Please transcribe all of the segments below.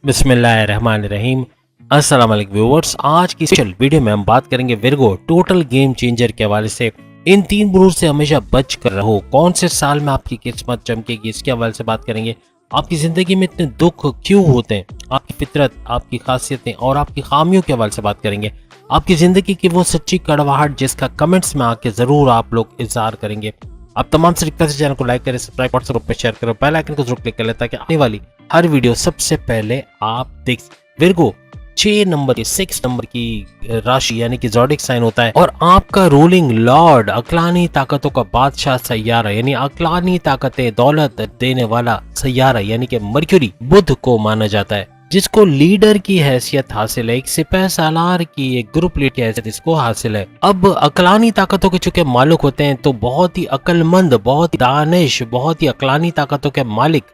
बिस्मिल्लाहिर्रहमानिर्रहीम। अस्सलाम वालेकुम व्यूअर्स। आज की स्पेशल वीडियो में हम बात करेंगे विर्गो टोटल गेम चेंजर के हवाले से। इन तीन बुरूज से हमेशा बच कर रहो। कौन से साल में आपकी किस्मत चमकेगी, इसके हवाले से बात करेंगे। आपकी जिंदगी में इतने दुख क्यों होते हैं, आपकी फितरत, आपकी खासियतें और आपकी खामियों के हवाले से बात करेंगे। आपकी जिंदगी की वो सच्ची कड़वाहट जिसका कमेंट्स में आके जरूर आप लोग इजहार करेंगे। आप तमाम से रिक्वेस्ट है, चैनल को लाइक करें, सब्सक्राइब, व्हाट्सएप ग्रुप पे शेयर करो, बेल आइकन को जरूर क्लिक कर लें ताकि आने वाली हर वीडियो सबसे पहले आप देख। विर्गो 6 नंबर की राशि यानी कि ज़ोडिक साइन होता है और आपका रूलिंग लॉर्ड अक्लानी ताकतों का बादशाह सैयारा यानी अक्लानी ताकतें दौलत देने वाला सैयारा यानी कि मर्क्यूरी बुध को माना जाता है, जिसको लीडर की हैसियत हासिल है। एक सिपह सालार की एक ग्रुप लीडर की हैसियत इसको हासिल है। अब अक्लानी ताकतों के चूंकि मालिक होते हैं तो बहुत ही अक्लमंद, बहुत ही दानिश, बहुत ही अक्लानी ताकतों के मालिक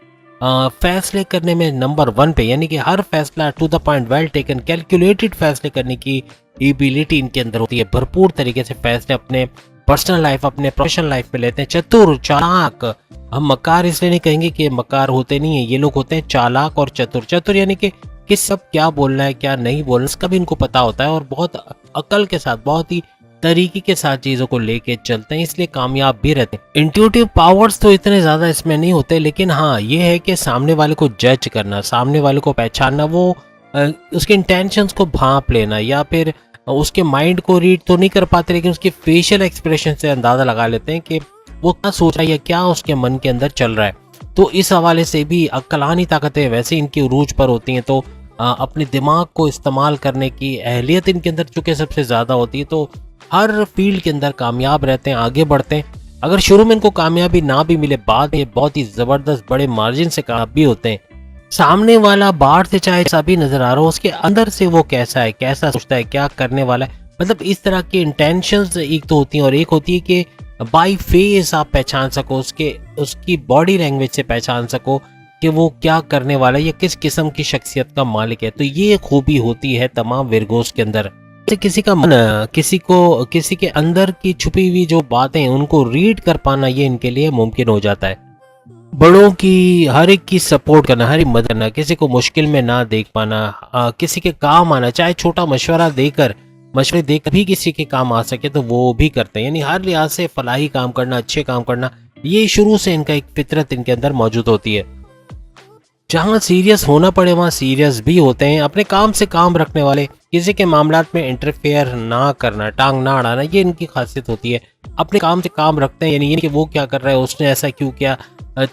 फैसले करने में नंबर 1 पे, यानी कि हर फैसला to the point, well taken, calculated फैसले करने की एबिलिटी इनके अंदर होती है। भरपूर तरीके से फैसले अपने पर्सनल लाइफ, अपने प्रोफेशनल लाइफ में लेते हैं। चतुर, चालाक, हम मकार इसलिए नहीं कहेंगे कि मकार होते नहीं है, ये लोग होते हैं चालाक और चतुर। चतुर यानी कि किस सब क्या बोलना है क्या नहीं बोलना इसका भी इनको पता होता है और बहुत अकल के साथ, बहुत ही तरीके के साथ चीजों को लेके चलते हैं, इसलिए कामयाब भी रहते हैं। इंट्यूटिव पावर्स तो इतने ज्यादा इसमें नहीं होते, लेकिन हाँ ये है कि सामने वाले को जज करना, सामने वाले को पहचानना, वो उसके इंटेंशंस को भांप लेना या फिर उसके माइंड को रीड तो नहीं कर पाते लेकिन उसके फेशियल एक्सप्रेशन से अंदाजा लगा लेते हैं कि वो क्या सोच रहा है या क्या उसके मन के अंदर चल रहा है। तो इस हवाले से भी अक्लानी ताकतें वैसे इनकी उरूज पर होती हैं, तो अपने दिमाग को इस्तेमाल करने की अहलियत इनके अंदर चूंकि सबसे ज्यादा होती है, तो हर फील्ड के अंदर कामयाब रहते हैं, आगे बढ़ते हैं। अगर शुरू में इनको कामयाबी ना भी मिले, बाद में बहुत ही जबरदस्त बड़े मार्जिन से कामयाब भी होते हैं। सामने वाला बाहर से चाहे ऐसा भी नजर आ रहा हो, उसके अंदर से वो कैसा है, कैसा सोचता है, क्या करने वाला है, मतलब इस तरह की इंटेंशंस एक तो होती हैं और एक होती है कि बाय फेस आप पहचान सको, उसकी बॉडी लैंग्वेज से पहचान सको कि वो क्या करने वाला है या किस किस्म की शख्सियत का मालिक है। तो ये खूबी होती है तमाम विर्गोस के अंदर। किसी का मन, किसी के अंदर की छुपी हुई जो बातें उनको रीड कर पाना, ये इनके लिए मुमकिन हो जाता है। बड़ों की, हर एक की सपोर्ट करना, हर एक मदद करना, किसी को मुश्किल में ना देख पाना, किसी के काम आना, चाहे छोटा मशवरे देकर भी किसी के काम आ सके तो वो भी करते हैं। यानी हर लिहाज से फलाही काम करना, अच्छे काम करना, ये शुरू से इनका एक फितरत इनके अंदर मौजूद होती है। जहाँ सीरियस होना पड़े वहाँ सीरियस भी होते हैं। अपने काम से काम रखने वाले, किसी के मामलात में इंटरफेयर ना करना, टांग ना अड़ाना, ये इनकी खासियत होती है। अपने काम से काम रखते हैं, यानी कि वो क्या कर रहा है, उसने ऐसा क्यों किया,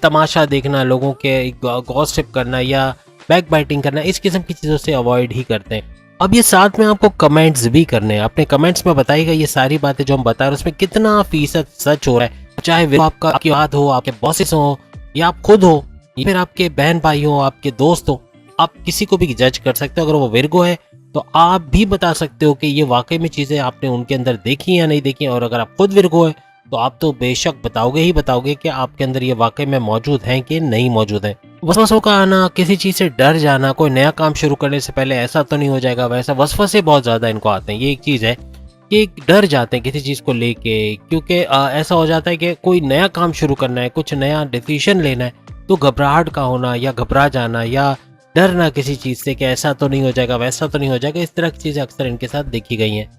तमाशा देखना, लोगों के गॉसिप करना या बैक बाइटिंग करना, इस किस्म की चीज़ों से अवॉइड ही करते हैं। अब ये साथ में आपको कमेंट्स भी करने हैं। अपने कमेंट्स में बताइएगा ये सारी बातें जो हम बता रहे हैं उसमें कितना फीसद सच हो रहा है। चाहे वो आपकी बात हो, आपके बॉसेस हो या आप खुद हो या फिर आपके बहन भाई हो, आपके दोस्त हो, आप किसी को भी जज कर सकते हो। अगर वो विर्गो है तो आप भी बता सकते हो कि ये वाकई में चीज़ें आपने उनके अंदर देखी या नहीं देखी। और अगर आप खुद विर्गो है तो आप तो बेशक बताओगे कि आपके अंदर ये वाकई में मौजूद हैं कि नहीं मौजूद है। वसवसों का आना, किसी चीज़ से डर जाना, कोई नया काम शुरू करने से पहले ऐसा तो नहीं हो जाएगा वैसा, वसवसे बहुत ज़्यादा इनको आते हैं। ये एक चीज़ है कि डर जाते हैं किसी चीज़ को लेके, क्योंकि ऐसा हो जाता है कि कोई नया काम शुरू करना है, कुछ नया डिसीजन लेना है, तो घबराहट का होना या घबरा जाना या डरना किसी चीज़ से कि ऐसा तो नहीं हो जाएगा, वैसा तो नहीं हो जाएगा, इस तरह की चीज़ें अक्सर इनके साथ देखी गई हैं।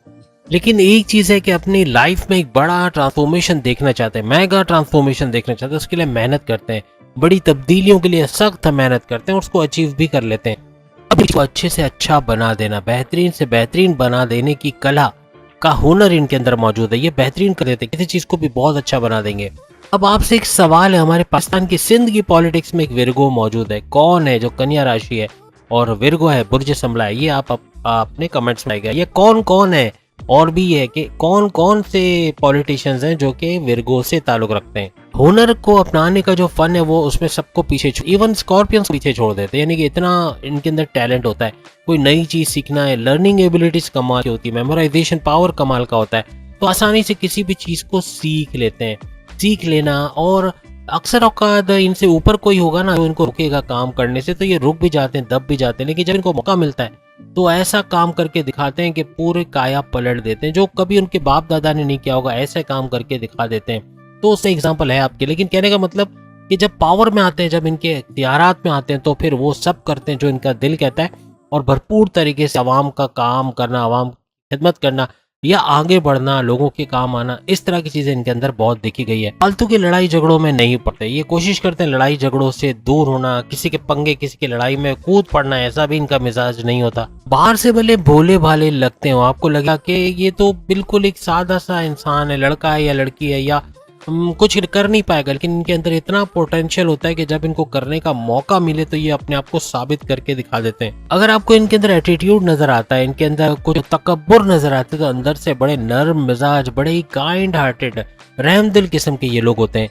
लेकिन एक चीज़ है कि अपनी लाइफ में एक बड़ा ट्रांसफॉर्मेशन देखना चाहते हैं, मेगा ट्रांसफॉर्मेशन देखना चाहते हैं, उसके लिए मेहनत करते हैं, बड़ी तब्दीलियों के लिए सख्त मेहनत करते हैं, उसको अचीव भी कर लेते हैं। अब इसको अच्छे से अच्छा बना देना, बेहतरीन से बेहतरीन बना देने की कला का हुनर इनके अंदर मौजूद है। ये बेहतरीन कर देते हैं, किसी चीज़ को भी बहुत अच्छा बना देंगे। अब आपसे एक सवाल है, हमारे पाकिस्तान की सिंध की पॉलिटिक्स में एक विर्गो मौजूद है। कौन है जो कन्या राशि है और विर्गो है, बुर्ज संभला है, ये आप अपने कमेंट्स में आएगा। ये कौन कौन है, और भी ये है कि कौन कौन से पॉलिटिशियंस हैं जो कि विर्गो से ताल्लुक रखते हैं। हुनर को अपनाने का जो फन है वो उसमें सबको पीछे, इवन स्कॉर्पियंस पीछे छोड़ देते हैं। यानी कि इतना इनके अंदर टैलेंट होता है, कोई नई चीज सीखना है, लर्निंग एबिलिटीज कमाल की होती है, मेमोराइजेशन पावर कमाल का होता है, तो आसानी से किसी भी चीज को सीख लेते हैं। सीख लेना, और अक्सर औकात इनसे ऊपर कोई होगा ना जो इनको रुकेगा काम करने से, तो ये रुक भी जाते हैं, दब भी जाते हैं। लेकिन जब इनको मौका मिलता है तो ऐसा काम करके दिखाते हैं कि पूरे काया पलट देते हैं, जो कभी उनके बाप दादा ने नहीं किया होगा, ऐसे काम करके दिखा देते हैं। तो उससे एग्जांपल है आपके। लेकिन कहने का मतलब कि जब पावर में आते हैं, जब इनके इख्तियारात में आते हैं, तो फिर वो सब करते हैं जो इनका दिल कहता है और भरपूर तरीके से आवाम का काम करना, आवाम की खिदमत करना या आगे बढ़ना, लोगों के काम आना, इस तरह की चीजें इनके अंदर बहुत देखी गई है। फालतू की लड़ाई झगड़ों में नहीं पड़ते, ये कोशिश करते हैं लड़ाई झगड़ों से दूर होना, किसी के पंगे, किसी की लड़ाई में कूद पड़ना, ऐसा भी इनका मिजाज नहीं होता। बाहर से भले भोले भाले लगते हो, आपको लगेगा कि ये तो बिल्कुल एक सादा सा इंसान है, लड़का है या लड़की है या कुछ कर नहीं पाएगा, लेकिन इनके अंदर इतना पोटेंशियल होता है कि जब इनको करने का मौका मिले तो ये अपने आप को साबित करके दिखा देते हैं। अगर आपको इनके अंदर एटीट्यूड नजर आता है, इनके अंदर कुछ तकब्बुर नजर आते हैं, तो अंदर से बड़े नर्म मिजाज, बड़े ही काइंड हार्टेड, रहमदिल किस्म के ये लोग होते हैं।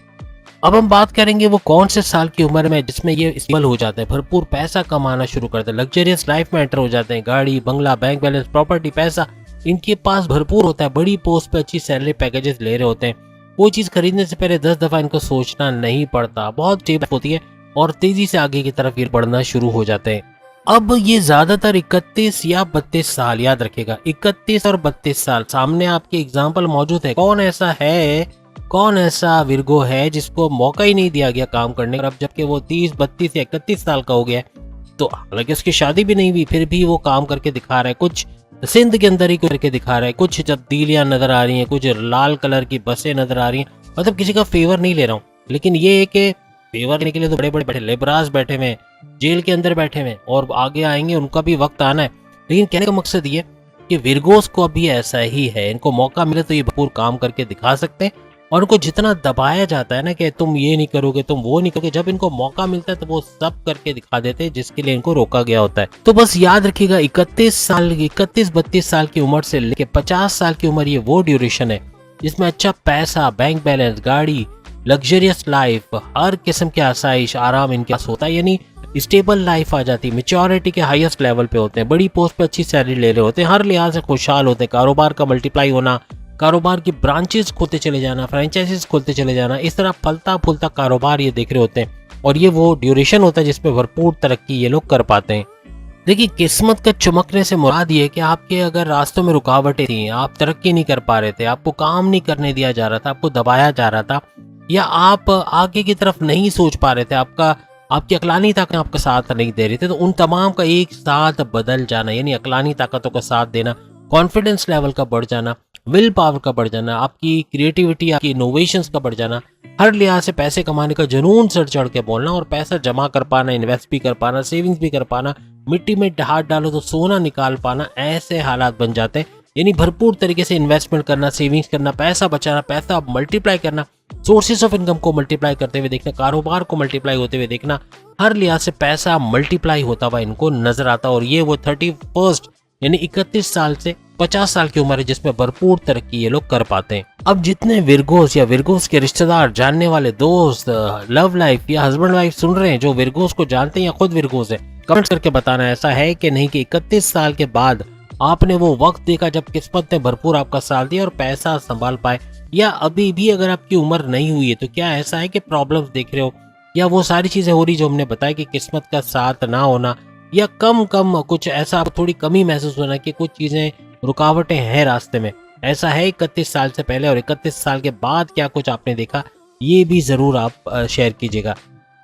अब हम बात करेंगे वो कौन से साल की उम्र में जिसमें ये स्टेबल हो जाते हैं, भरपूर पैसा कमाना शुरू करते हैं, लग्जरियस लाइफ में एंटर हो जाते हैं, गाड़ी बंगला, बैंक बैलेंस, प्रॉपर्टी, पैसा इनके पास भरपूर होता है, बड़ी पोस्ट पे अच्छी सैलरी पैकेजेस ले रहे होते हैं। कोई चीज खरीदने से पहले 10 दफा इनको सोचना नहीं पड़ता, बहुत स्टेबल होती है और तेजी से आगे की तरफ ये बढ़ना शुरू हो जाते हैं। अब ये ज्यादातर 31 या 32 साल, याद रखेगा 31 और 32 साल, सामने आपके एग्जाम्पल मौजूद है। कौन ऐसा विर्गो है जिसको मौका ही नहीं दिया गया काम करने का, अब जबकि वो 30, 32 या 31 साल का हो गया है, तो हालांकि उसकी शादी भी नहीं हुई, फिर भी वो काम करके दिखा रहा है, कुछ सिंध के अंदर ही करके दिखा रहा है, कुछ तब्दीलियां नजर आ रही हैं, कुछ लाल कलर की बसें नजर आ रही हैं। मतलब किसी का फेवर नहीं ले रहा हूँ, लेकिन ये है कि फेवर लेने के लिए तो बड़े बड़े बैठे लेबराज बैठे हुए हैं, जेल के अंदर बैठे हुए हैं और आगे आएंगे, उनका भी वक्त आना है। लेकिन कहने का मकसद ये कि विर्गोस को अभी ऐसा ही है, इनको मौका मिले तो ये भरपूर काम करके दिखा सकते हैं और उनको जितना दबाया जाता है ना कि तुम ये नहीं करोगे, तुम वो नहीं करोगे, जब इनको मौका मिलता है तो वो सब करके दिखा देते हैं जिसके लिए इनको रोका गया होता है। तो बस याद रखिएगा 31-32 साल की उम्र से लेकर 50 साल की उम्र, ये वो ड्यूरेशन है जिसमें अच्छा पैसा, बैंक बैलेंस, गाड़ी, लग्जरियस लाइफ, हर किस्म के आसाइश, आराम इनके पास होता है, यानी स्टेबल लाइफ आ जाती है, मेच्योरिटी के हाईएस्ट लेवल पे होते हैं, बड़ी पोस्ट पे अच्छी सैलरी ले रहे होते हैं, हर लिहाज से खुशहाल होते हैं, कारोबार का मल्टीप्लाई होना, कारोबार की ब्रांचेस खोलते चले जाना, फ्रेंचाइजीज खोलते चले जाना, इस तरह फलता फूलता कारोबार ये देख रहे होते हैं और ये वो ड्यूरेशन होता है जिसपे भरपूर तरक्की ये लोग कर पाते हैं। देखिए, किस्मत का चमकने से मुराद ये है कि आपके अगर रास्तों में रुकावटें थी, आप तरक्की नहीं कर पा रहे थे, आपको काम नहीं करने दिया जा रहा था, आपको दबाया जा रहा था, या आप आगे की तरफ नहीं सोच पा रहे थे, आपकी अकलानी ताकत आपका साथ नहीं दे रही थी, तो उन तमाम का एक साथ बदल जाना, यानी अकलानी ताकतों का साथ देना, कॉन्फिडेंस लेवल का बढ़ जाना, विल पावर का बढ़ जाना, आपकी क्रिएटिविटी, आपकी इनोवेशंस का बढ़ जाना, हर लिहाज से पैसे कमाने का जुनून सर चढ़ के बोलना और पैसा जमा कर पाना, इन्वेस्ट भी कर पाना, सेविंग्स भी कर पाना, मिट्टी में हाथ डालो तो सोना निकाल पाना, ऐसे हालात बन जाते हैं। यानी भरपूर तरीके से इन्वेस्टमेंट करना, सेविंग्स करना, पैसा बचाना, पैसा मल्टीप्लाई करना, सोर्सेस ऑफ इनकम को मल्टीप्लाई करते हुए देखना, कारोबार को मल्टीप्लाई होते हुए देखना, हर लिहाज से पैसा मल्टीप्लाई होता हुआ इनको नजर आता। और ये वो 31 यानी 31 साल से 50 साल की उम्र है जिसमें भरपूर तरक्की ये लोग कर पाते हैं। अब जितने विर्गोस या विर्गोस के रिश्तेदार, जानने वाले दोस्त, लव लाइफ या हस्बैंड वाइफ सुन रहे हैं जो विर्गोस को जानते हैं या खुद विर्गोस है, कमेंट्स करके बताना ऐसा है कि नहीं कि 31 साल के बाद आपने वो वक्त देखा जब किस्मत ने भरपूर आपका साथ दिया और पैसा संभाल पाए, या अभी भी अगर आपकी उम्र नहीं हुई है तो क्या ऐसा है कि प्रॉब्लम्स देख रहे हो, या वो सारी चीजें हो रही जो हमने बताया कि किस्मत का साथ ना होना, या कम कुछ ऐसा थोड़ी कमी महसूस होना कि कुछ चीजें रुकावटें हैं रास्ते में। ऐसा है 31 साल से पहले और 31 साल के बाद क्या कुछ आपने देखा, ये भी जरूर आप शेयर कीजिएगा।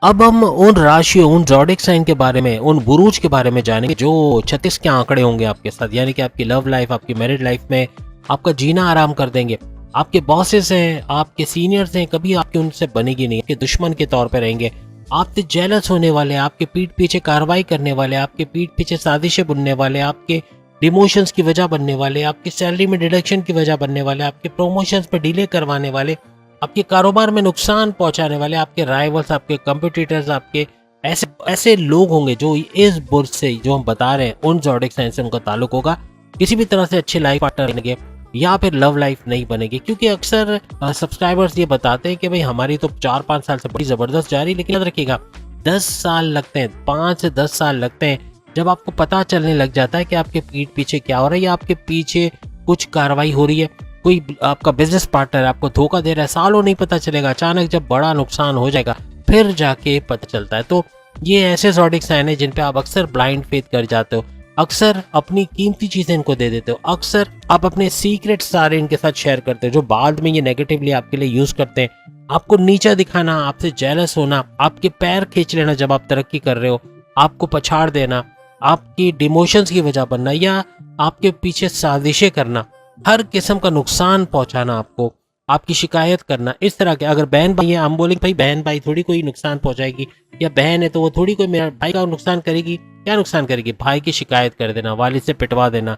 अब हम उन राशियों, उन ज़ोडिएक साइन के बारे में, उन बुरूज के बारे में जानेंगे जो 36 के आंकड़े होंगे आपके साथ, यानी कि आपकी लव लाइफ, आपकी मैरिड लाइफ में आपका जीना आराम कर देंगे। आपके बॉसेस हैं, आपके सीनियर्स हैं, कभी आपकी उनसे बनेगी नहीं, आपके दुश्मन के तौर पर रहेंगे, आपसे जेलस होने वाले, आपके पीठ पीछे कार्रवाई करने वाले, आपके पीठ पीछे साजिशें बुनने वाले, आपके डिमोशंस की वजह बनने वाले, आपकी सैलरी में डिडक्शन की वजह बनने वाले, आपके प्रमोशंस पे डिले करवाने वाले, आपके कारोबार में नुकसान पहुंचाने वाले, आपके राइवल्स, आपके कंपटीटर्स, आपके ऐसे लोग होंगे जो इस बुर्ज से जो हम बता रहे हैं उन ज़ोडिएक साइन से उनका ताल्लुक होगा। किसी भी तरह से अच्छे लाइफ पार्टनर बनेंगे या फिर लव लाइफ नहीं बनेगी, क्योंकि अक्सर सब्सक्राइबर्स ये बताते हैं कि भाई हमारी तो 4-5 साल से बड़ी जबरदस्त जा रही, लेकिन याद रखिएगा 10 साल लगते हैं, 5 से 10 साल लगते हैं जब आपको पता चलने लग जाता है कि आपके पीठ पीछे क्या हो रहा है या आपके पीछे कुछ कार्रवाई हो रही है, कोई आपका बिजनेस पार्टनर आपको धोखा दे रहा है, सालों नहीं पता चलेगा, अचानक जब बड़ा नुकसान हो जाएगा फिर जाके पता चलता है। तो ये ऐसे ज़ोडिएक साइन है जिन पे आप अक्सर ब्लाइंड फेथ कर जाते हो, अक्सर अपनी कीमती चीजें इनको दे देते हो, अक्सर आप अपने सीक्रेट सारे इनके साथ शेयर करते हो जो बाद में ये नेगेटिवली आपके लिए यूज करते हैं। आपको नीचा दिखाना, आपसे जेलस होना, आपके पैर खींच लेना जब आप तरक्की कर रहे हो, आपको पछाड़ देना, आपकी डिमोशंस की वजह बनना या आपके पीछे साजिशें करना, हर किस्म का नुकसान पहुंचाना आपको, आपकी शिकायत करना, इस तरह के। अगर बहन भाई है, हम बोलेंगे भाई बहन भाई थोड़ी कोई नुकसान पहुंचाएगी, या बहन है तो वो थोड़ी कोई मेरा भाई का नुकसान करेगी। क्या नुकसान करेगी? भाई की शिकायत कर देना, वालिद से पिटवा देना,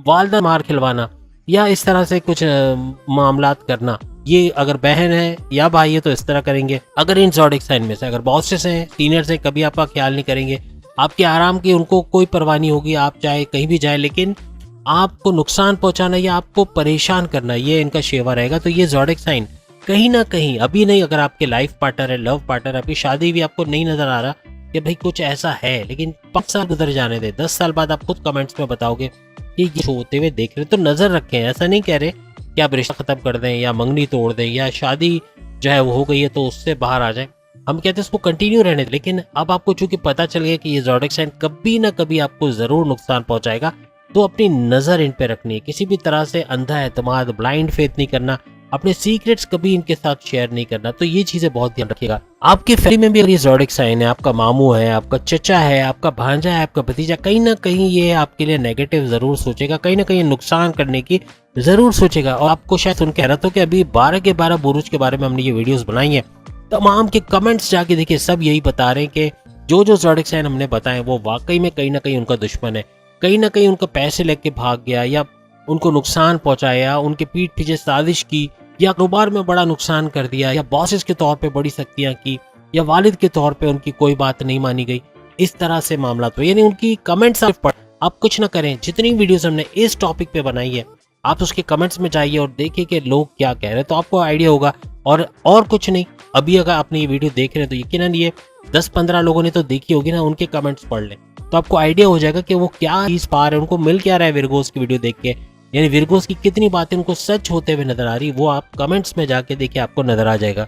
वालदा मार खिलवाना, या इस तरह से कुछ मामलात करना। ये अगर बहन है या भाई है तो इस तरह करेंगे। अगर इन ज़ोडिक साइन में से अगर बॉसेस हैं, सीनियर्स हैं, कभी आपका ख्याल नहीं करेंगे, आपके आराम की उनको कोई परवाह नहीं होगी, आप चाहे कहीं भी जाए, लेकिन आपको नुकसान पहुंचाना या आपको परेशान करना, ये इनका शेवा रहेगा। तो ये ज़ोडिक साइन कहीं ना कहीं, अभी नहीं, अगर आपके लाइफ पार्टनर है, लव पार्टनर, आपकी शादी भी आपको नहीं नजर आ रहा कि भाई कुछ ऐसा है, लेकिन 5 साल गुजर जाने दे, 10 साल बाद आप खुद कमेंट्स में बताओगे कि ये होते हुए देख रहे, तो नजर रखें। ऐसा नहीं कह रहे कि आप रिश्ता खत्म कर दें या मंगनी तोड़ दें या शादी जो है वो हो गई है तो उससे बाहर आ जाए। हम कहते हैं उसको कंटिन्यू रहने दें, लेकिन अब आपको चूंकि पता चल गया कि ये ज़ोडिक साइन कभी ना कभी आपको जरूर नुकसान पहुंचाएगा, तो अपनी नजर इन पे रखनी है। किसी भी तरह से अंधा एतमाद, ब्लाइंड फेथ नहीं करना, अपने सीक्रेट्स कभी इनके साथ शेयर नहीं करना। तो ये चीजें बहुत ध्यान रखिएगा। आपकी फैमिली में भी अगर ये ज़ोडिक साइन है, आपका मामू है, आपका चचा है, आपका भांजा है, आपका भतीजा, कहीं ना कहीं ये आपके लिए नेगेटिव जरूर सोचेगा, कहीं ना कहीं नुकसान करने की जरूर सोचेगा। और आपको शायद सुन के हैरत हो कि अभी 12 के 12 बुरुज के बारे में हमने ये वीडियोस बनाई है, तमाम के कमेंट्स जाके देखिए, सब यही बता रहे हैं कि जो जो ज़ोडिक साइन हमने बताए वो वाकई में कहीं ना कहीं उनका दुश्मन है, कहीं ना कहीं उनका पैसे लेके भाग गया या उनको नुकसान पहुंचाया, उनके पीठ पीछे साजिश की, या कारोबार में बड़ा नुकसान कर दिया, या बॉसेस के तौर पे बड़ी सख्तियां की, या वालिद के तौर पे उनकी कोई बात नहीं मानी गई। इस तरह से मामला तो यानी उनकी कमेंट्स आप पढ़, आप कुछ ना करें। जितनी वीडियोस हमने इस टॉपिक पे बनाई है, आप उसके कमेंट्स में जाइए और देखिए कि लोग क्या कह रहे हैं, तो आपको आइडिया होगा। और कुछ नहीं, अभी अगर आपने ये वीडियो देख रहे हैं तो यकीनन ये 10-15 लोगों ने तो देखी होगी ना, उनके कमेंट्स पढ़ लें तो आपको आइडिया हो जाएगा कि वो क्या चीज पा रहे हैं, उनको मिल क्या रहा है विरगोस की वीडियो देख के, यानी विरगोस की कितनी बातें उनको सच होते हुए नजर आ रही, वो आप कमेंट्स में जाके देखिए, आपको नजर आ जाएगा।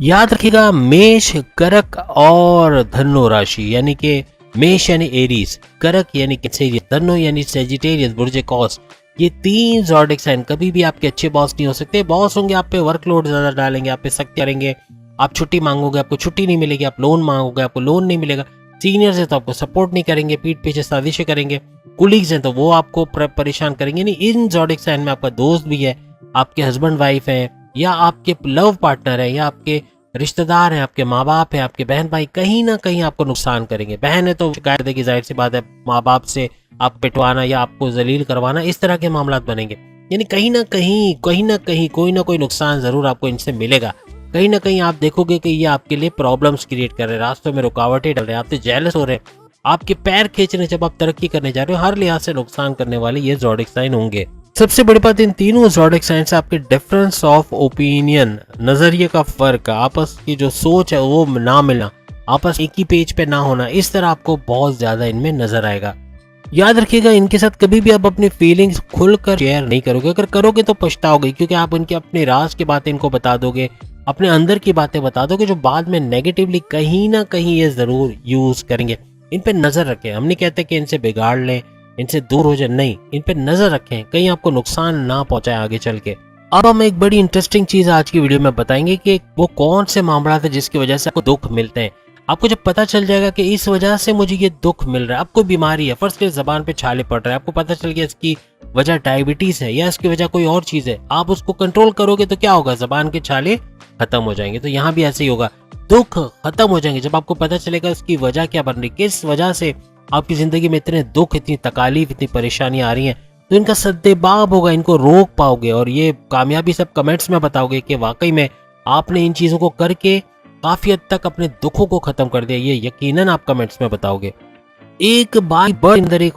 याद रखिएगा, मेष, करक और धनु राशि, यानी कि मेष यानी एरीज, करक यानी कैंसेरियस, धनु यानी सेजिटेरियस, बुर्जे कौस, ये 3 ज़ोडिक साइन कभी भी आपके अच्छे बॉस नहीं हो सकते। बॉस होंगे आप पे वर्कलोड ज्यादा डालेंगे, आप पे सख्ती करेंगे, आप छुट्टी मांगोगे आपको छुट्टी नहीं मिलेगी, आप लोन मांगोगे आपको लोन नहीं मिलेगा। सीनियर्स है तो आपको सपोर्ट नहीं करेंगे, पीठ पीछे साजिशें करेंगे। कुलीग्स हैं तो वो आपको परेशान करेंगे। नहीं, इन ज़ोडिक साइन में आपका दोस्त भी है, आपके हस्बैंड वाइफ है, या आपके लव पार्टनर है, या आपके रिश्तेदार हैं, आपके माँ बाप है, आपके बहन भाई, कहीं ना कहीं आपको नुकसान करेंगे। बहन है तो शिकायत देगी, जाहिर सी बात है, माँ बाप से आप पिटवाना या आपको जलील करवाना, इस तरह के मामला बनेंगे। यानी कहीं ना कहीं कोई ना कोई नुकसान जरूर आपको इनसे मिलेगा। कहीं ना कहीं आप देखोगे कि ये आपके लिए प्रॉब्लम्स क्रिएट कर रहे हैं, रास्तों में रुकावटें डाल रहे हैं, आपसे जेलस हो रहे हैं, आपके पैर खींच रहे हैं जब आप तरक्की करने जा रहे हो। हर लिहाज से नुकसान करने वाले ये ज़ोडिक साइन होंगे। सबसे बड़ी बात, इन तीनों ज़ोडिक साइन से आपके डिफरेंस ऑफ ओपिनियन, नजरिए का फर्क, आपस की जो सोच है वो ना मिलना, आपस एक ही पेज पे ना होना, इस तरह आपको बहुत ज्यादा इनमें नजर आएगा। याद रखिएगा, इनके साथ कभी भी आप अपनी फीलिंग्स खुलकर शेयर नहीं करोगे। अगर करोगे तो पछताओगे, क्योंकि आप इनके अपने राज की बातें इनको बता दोगे, अपने अंदर की बातें बता दोगे, जो बाद में नेगेटिवली कहीं ना कहीं ये जरूर यूज करेंगे। इन पे नजर रखें। हम नहीं कहते कि इनसे बिगाड़ लें, इनसे दूर हो जाए, नहीं, इन पे नजर रखें, कहीं आपको नुकसान ना पहुंचाए आगे चल के। अब हम एक बड़ी इंटरेस्टिंग चीज आज की वीडियो में बताएंगे कि वो कौन से मामला थे जिसकी वजह से आपको दुख मिलते हैं। आपको जब पता चल जाएगा कि इस वजह से मुझे ये दुख मिल रहा है, आपको बीमारी है, फर्स्ट के जबान पे छाले पड़ रहे हैं, आपको पता चल गया इसकी वजह डायबिटीज है या इसकी वजह कोई और चीज है, आप उसको कंट्रोल करोगे तो क्या होगा, जबान के छाले खत्म हो जाएंगे। तो यहाँ भी ऐसे ही होगा, दुख खत्म हो जाएंगे जब आपको पता चलेगा इसकी वजह क्या बन रही, किस वजह से आपकी जिंदगी में इतने दुख, इतनी तकालीफ, इतनी परेशानियां आ रही हैं। तो इनका सद्देबाब होगा, इनको रोक पाओगे और ये कामयाबी सब कमेंट्स में बताओगे कि वाकई में आपने इन चीजों को करके काफी हद तक अपने दुखों को खत्म कर दिया। ये यकीनन आप कमेंट्स में बताओगे। एक बात अंदर एक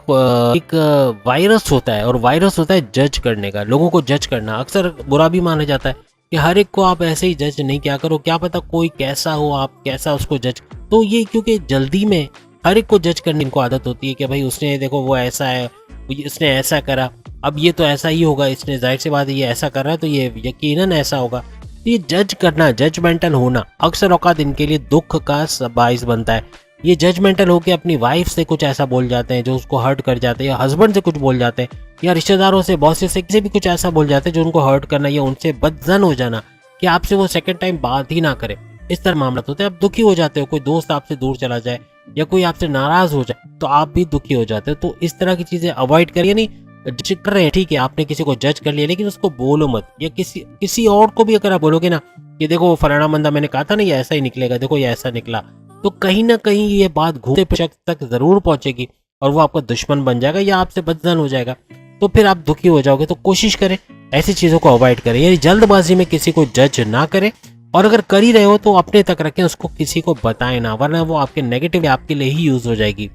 वायरस होता है, और वायरस होता है जज करने का, लोगों को जज करना। अक्सर बुरा भी माना जाता है कि हर एक को आप ऐसे ही जज नहीं किया करो, क्या पता कोई कैसा हो, आप कैसा उसको जज। तो ये क्योंकि जल्दी में हर एक को जज करने इनको आदत होती है कि भाई उसने देखो वो ऐसा है, इसने ऐसा करा, अब ये तो ऐसा ही होगा, इसने जाहिर सी बात है ये ऐसा कर रहा है तो ये यकीनन ऐसा होगा। ये जज करना, जजमेंटल होना अक्सर औकात इनके लिए दुख का बाइस बनता है। ये जजमेंटल होकर अपनी वाइफ से कुछ ऐसा बोल जाते हैं जो उसको हर्ट कर जाते हैं, या हस्बैंड से कुछ बोल जाते हैं, या रिश्तेदारों से, बॉसेस से, किसी भी कुछ ऐसा बोल जाते हैं जो उनको हर्ट करना या उनसे बदजन हो जाना, कि आपसे वो सेकंड टाइम बात ही ना करे। इस तरह मामला होते हैं, आप दुखी हो जाते हो। कोई दोस्त आपसे दूर चला जाए या कोई आपसे नाराज हो जाए तो आप भी दुखी हो जाते हो। तो इस तरह की चीजें अवॉइड करिए। नहीं जज कर रहे हैं, ठीक है, आपने किसी को जज कर लिया, लेकिन उसको बोलो मत। या किसी और को भी अगर आप बोलोगे ना कि देखो वो फलाना बंदा, मैंने कहा था ना ये ऐसा ही निकलेगा, देखो ये ऐसा निकला, तो कहीं ना कहीं ये बात घूमते शख्स तक जरूर पहुंचेगी और वो आपका दुश्मन बन जाएगा या आपसे बदजन हो जाएगा। तो फिर आप दुखी हो जाओगे। तो कोशिश करें ऐसी चीजों को अवॉइड करें, यानी जल्दबाजी में किसी को जज ना करें, और अगर कर ही रहे हो तो अपने तक रखें, उसको किसी को बताएं ना, वरना वो आपके नेगेटिव आपके लिए ही यूज हो जाएगी।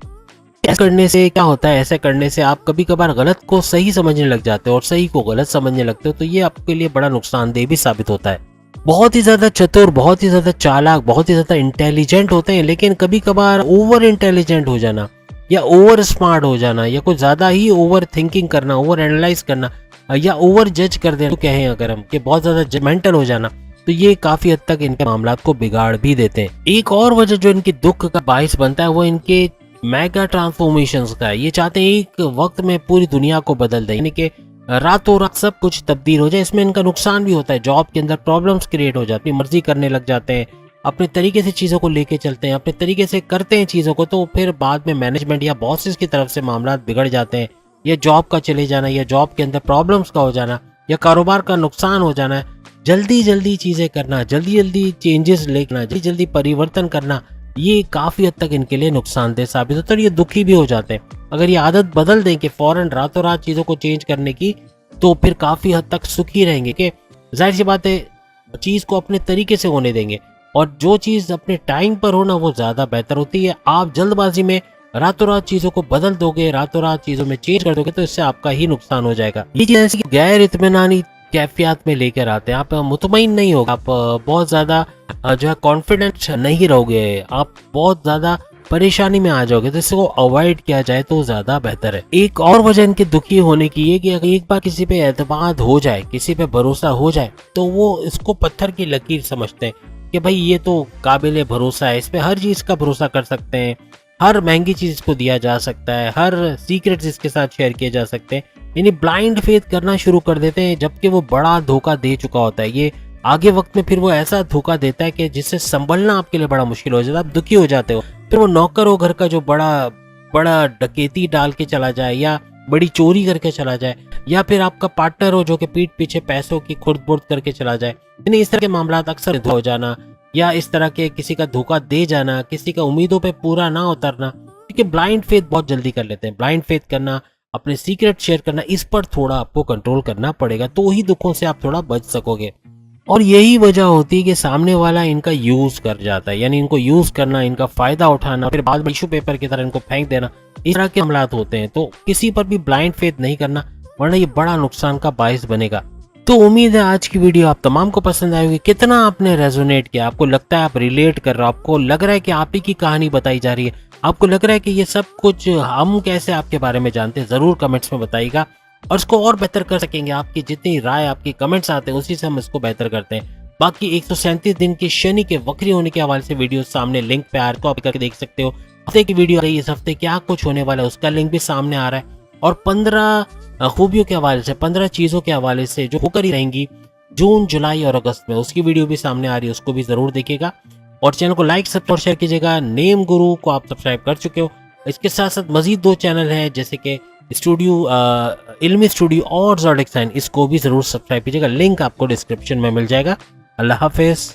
ऐसा करने से क्या होता है, ऐसा करने से आप कभी कभार गलत को सही समझने लग जाते हो और सही को गलत समझने लगते हो, तो ये आपके लिए बड़ा नुकसानदेह भी साबित होता है। बहुत ही ज्यादा चतुर, बहुत ही ज्यादा चालाक, बहुत ही ज्यादा इंटेलिजेंट होते हैं, लेकिन कभी कभार ओवर इंटेलिजेंट हो जाना या ओवर स्मार्ट हो जाना या कुछ ज्यादा ही ओवर थिंकिंग करना, ओवर एनालाइज करना या ओवर जज कर देना, तो कहें अगर हम कि बहुत ज्यादा जजमेंटल हो जाना, तो ये काफी हद तक इनके मामलात को बिगाड़ भी देते हैं। एक और वजह जो इनकी दुख का बाइस बनता है वो इनके मेगा ट्रांसफॉर्मेशंस का है। ये चाहते हैं एक वक्त में पूरी दुनिया को बदल दें, यानी कि रातों रात सब कुछ तब्दील हो जाए। इसमें इनका नुकसान भी होता है, जॉब के अंदर प्रॉब्लम्स क्रिएट हो जाती है, मर्जी करने लग जाते हैं, अपने तरीके से चीज़ों को लेके चलते हैं, अपने तरीके से करते हैं चीज़ों को, तो फिर बाद में मैनेजमेंट या बॉसेस की तरफ से मामला बिगड़ जाते हैं, या जॉब का चले जाना, या जॉब के अंदर प्रॉब्लम्स का हो जाना, या कारोबार का नुकसान हो जाना। जल्दी जल्दी चीज़ें करना, जल्दी जल्दी चेंजेस लेना, जल्दी जल्दी परिवर्तन करना, ये काफ़ी हद तक इनके लिए नुकसानदेह साबित होता है और ये दुखी भी हो जाते हैं। अगर ये आदत बदल दें कि फ़ौरन रातों रात चीज़ों को चेंज करने की, तो फिर काफ़ी हद तक सुखी रहेंगे कि जाहिर सी बात है चीज़ को अपने तरीके से होने देंगे, और जो चीज़ अपने टाइम पर हो ना वो ज़्यादा बेहतर होती है। आप जल्दबाजी में रातों रात चीज़ों को बदल दोगे, रातों रात चीज़ों में चेंज कर दोगे, तो इससे आपका ही नुकसान हो जाएगा। ये चीज़ ऐसी गैर इत्मीनानी कैफियत में लेकर आते हैं, आप मुतमईन नहीं होगा, आप बहुत ज़्यादा जो है कॉन्फिडेंट नहीं रहोगे, आप बहुत ज़्यादा परेशानी में आ जाओगे। तो इसको अवॉइड किया जाए तो ज़्यादा बेहतर है। एक और वजह इनके दुखी होने की ये कि अगर एक बार किसी पे एतमाद हो जाए, किसी पे भरोसा हो जाए, तो वो इसको पत्थर की लकीर समझते हैं कि भाई ये तो काबिल भरोसा है, इस पे हर चीज़ का भरोसा कर सकते हैं, हर महंगी चीज़ इसको दिया जा सकता है, हर सीक्रेट इसके साथ शेयर किए जा सकते हैं, यानी ब्लाइंड फेथ करना शुरू कर देते हैं, जबकि वो बड़ा धोखा दे चुका होता है। ये आगे वक्त में फिर वो ऐसा धोखा देता है कि जिससे संभलना आपके लिए बड़ा मुश्किल हो जाता है, आप दुखी हो जाते हो। फिर वो नौकर हो घर का जो बड़ा बड़ा डकैती डाल के चला जाए या बड़ी चोरी करके चला जाए, या फिर आपका पार्टनर हो जो कि पीठ पीछे पैसों की खुर्द बुर्द करके चला जाए, यानी इस तरह के मामला अक्सर हो जाना, या इस तरह के किसी का धोखा दे जाना, किसी का उम्मीदों पे पूरा ना उतरना, क्योंकि ब्लाइंड फेथ बहुत जल्दी कर लेते हैं। ब्लाइंड फेथ करना, अपने सीक्रेट शेयर करना, इस पर थोड़ा आपको कंट्रोल करना पड़ेगा, तो ही दुखों से आप थोड़ा बच सकोगे। और यही वजह होती है कि सामने वाला इनका यूज कर जाता है, यानी इनको यूज करना, इनका फायदा उठाना, फिर बाद में टिश्यू पेपर की तरह इनको फेंक देना, इस तरह के हमलात होते हैं। तो किसी पर भी ब्लाइंड फेथ नहीं करना, वरना ये बड़ा नुकसान का बायस बनेगा। तो उम्मीद है आज की वीडियो आप तमाम को पसंद आएगी। कितना आपने रेजोनेट किया, आपको लगता है आप रिलेट कर रहे हो, आपको लग रहा है कि आप ही की कहानी बताई जा रही है, आपको लग रहा है कि ये सब कुछ हम कैसे आपके बारे में जानते हैं, जरूर कमेंट्स में बताइएगा, और इसको और बेहतर कर सकेंगे। आपकी जितनी राय, आपकी कमेंट्स आते हैं, उसी से हम इसको बेहतर करते हैं। बाकी 137 दिन की शनि के वक्री होने के हवाले से वीडियो सामने लिंक पे आ रहा है, आप करके देख सकते हो। हफ्ते की वीडियो आ रही है, इस हफ्ते क्या कुछ होने वाला है उसका लिंक भी सामने आ रहा है, और 15 खूबियों के हवाले से, 15 चीज़ों के हवाले से जो होकर ही रहेंगी जून, जुलाई और अगस्त में, उसकी वीडियो भी सामने आ रही है, उसको भी जरूर देखिएगा। और चैनल को लाइक, सब्सक्राइब और शेयर कीजिएगा। नेम गुरु को आप सब्सक्राइब कर चुके हो, इसके साथ साथ मजीद 2 चैनल हैं जैसे कि स्टूडियो, इल्मी स्टूडियो और ज़ोडिक साइन, इसको भी जरूर सब्सक्राइब कीजिएगा। लिंक आपको डिस्क्रिप्शन में मिल जाएगा। अल्लाह हाफिज़।